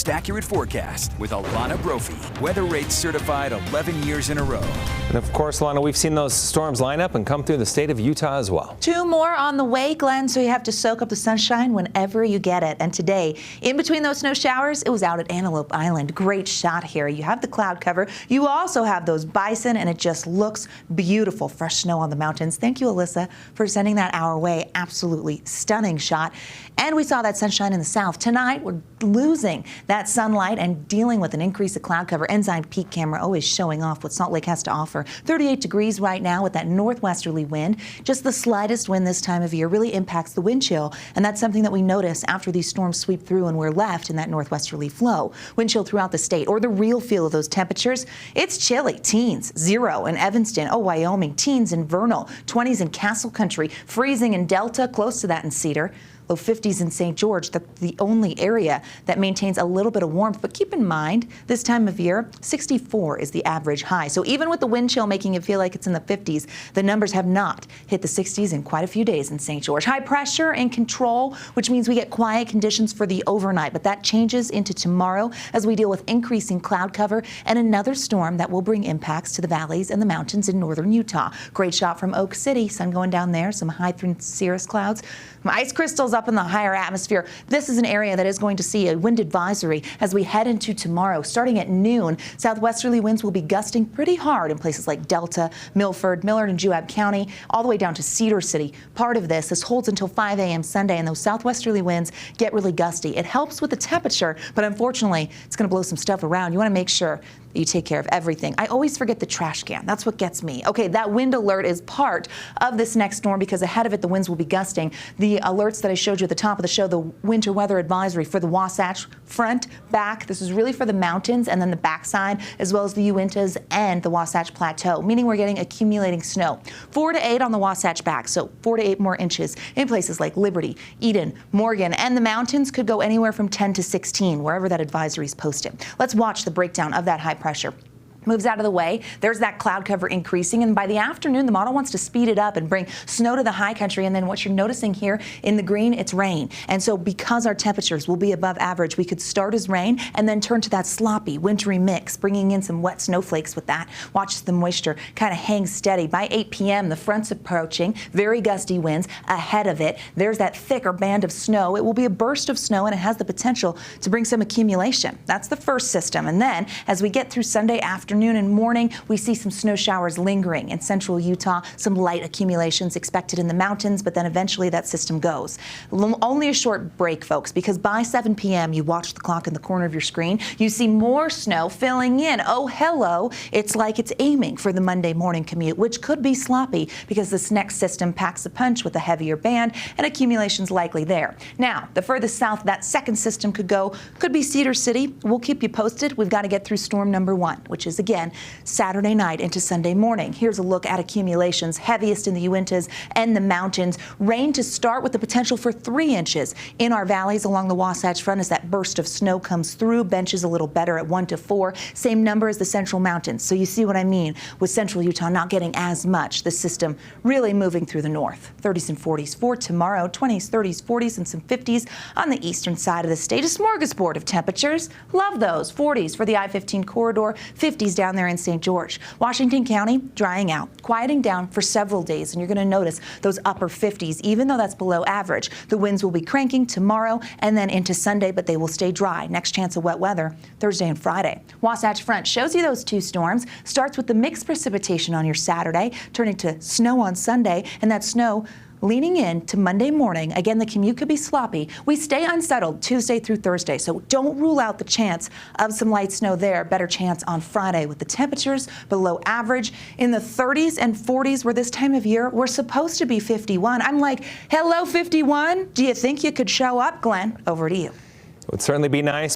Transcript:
most accurate forecast with Alana Brophy. Weather rates certified 11 years in a row. And of course, Alana, we've seen those storms line up and come through the state of Utah as well. 2 more on the way, Glenn, so you have to soak up the sunshine whenever you get it. And today, in between those snow showers, it was out at Antelope Island. Great shot here. You have the cloud cover. You also have those bison, and it just looks beautiful. Fresh snow on the mountains. Thank you, Alyssa, for sending that our way. Absolutely stunning shot. And we saw that sunshine in the south. Tonight, we're losing that sunlight and dealing with an increase of cloud cover. Ensign Peak camera always showing off what Salt Lake has to offer. 38 degrees right now with that northwesterly wind. Just the slightest wind this time of year really impacts the wind chill, and that's something that we notice after these storms sweep through and we're left in that northwesterly flow. Wind chill throughout the state, or the real feel of those temperatures. It's chilly. Teens, 0 in Evanston, Wyoming. Teens in Vernal, 20s in Castle Country, freezing in Delta, close to that in Cedar. Low 50s in St. George, the only area that maintains a little bit of warmth. But keep in mind, this time of year, 64 is the average high. So even with the wind chill making it feel like it's in the 50s, the numbers have not hit the 60s in quite a few days in St. George. High pressure and control, which means we get quiet conditions for the overnight. But that changes into tomorrow as we deal with increasing cloud cover and another storm that will bring impacts to the valleys and the mountains in northern Utah. Great shot from Oak City. Sun going down there. Some high cirrus clouds. Some ice crystals up in the higher atmosphere. This is an area that is going to see a wind advisory as we head into tomorrow. Starting at noon, southwesterly winds will be gusting pretty hard in places like Delta, Milford, Millard, and Juab County, all the way down to Cedar City. Part of this holds until 5 a.m. Sunday, and those southwesterly winds get really gusty. It helps with the temperature, but unfortunately, it's going to blow some stuff around. You want to make sure that you take care of everything. I always forget the trash can. That's what gets me. Okay, that wind alert is part of this next storm because ahead of it, the winds will be gusting. The alerts that I showed you at the top of the show, the winter weather advisory for the Wasatch front, back. This is really for the mountains and then the backside, as well as the Uintas and the Wasatch Plateau, meaning we're getting accumulating snow. 4 to 8 on the Wasatch back, so 4 to 8 more inches in places like Liberty, Eden, Morgan, and the mountains could go anywhere from 10 to 16, wherever that advisory is posted. Let's watch the breakdown of that high pressure. Moves out of the way. There's that cloud cover increasing, and by the afternoon, the model wants to speed it up and bring snow to the high country. And then what you're noticing here in the green, it's rain. And so because our temperatures will be above average, we could start as rain and then turn to that sloppy, wintry mix, bringing in some wet snowflakes with that. Watch the moisture kind of hang steady. By 8 p.m., the front's approaching, very gusty winds ahead of it. There's that thicker band of snow. It will be a burst of snow, and it has the potential to bring some accumulation. That's the first system. And then as we get through Sunday afternoon and morning, we see some snow showers lingering in central Utah, some light accumulations expected in the mountains, but then eventually that system goes. Only a short break, folks, because by 7 p.m., you watch the clock in the corner of your screen, you see more snow filling in. Oh, hello. It's like it's aiming for the Monday morning commute, which could be sloppy because this next system packs a punch with a heavier band and accumulations likely there. Now, the furthest south that second system could go could be Cedar City. We'll keep you posted. We've got to get through storm number 1, which is again Saturday night into Sunday morning. Here's a look at accumulations, heaviest in the Uintas and the mountains. Rain to start with the potential for 3 inches in our valleys along the Wasatch Front as that burst of snow comes through. Benches a little better at 1 to 4. Same number as the central mountains. So you see what I mean with central Utah not getting as much. The system really moving through the north. 30s and 40s for tomorrow. 20s, 30s, 40s, and some 50s on the eastern side of the state. A smorgasbord of temperatures. Love those. 40s for the I-15 corridor. 50s down there in St. George. Washington County drying out, quieting down for several days, and you're going to notice those upper 50s, even though that's below average. The winds will be cranking tomorrow and then into Sunday, but they will stay dry. Next chance of wet weather Thursday and Friday. Wasatch Front shows you those 2 storms. Starts with the mixed precipitation on your Saturday, turning to snow on Sunday, and that snow leaning in to Monday morning. Again, the commute could be sloppy. We stay unsettled Tuesday through Thursday, so don't rule out the chance of some light snow there. Better chance on Friday with the temperatures below average in the 30s and 40s, where this time of year we're supposed to be 51. I'm like, hello, 51? Do you think you could show up, Glenn? Over to you. It would certainly be nice.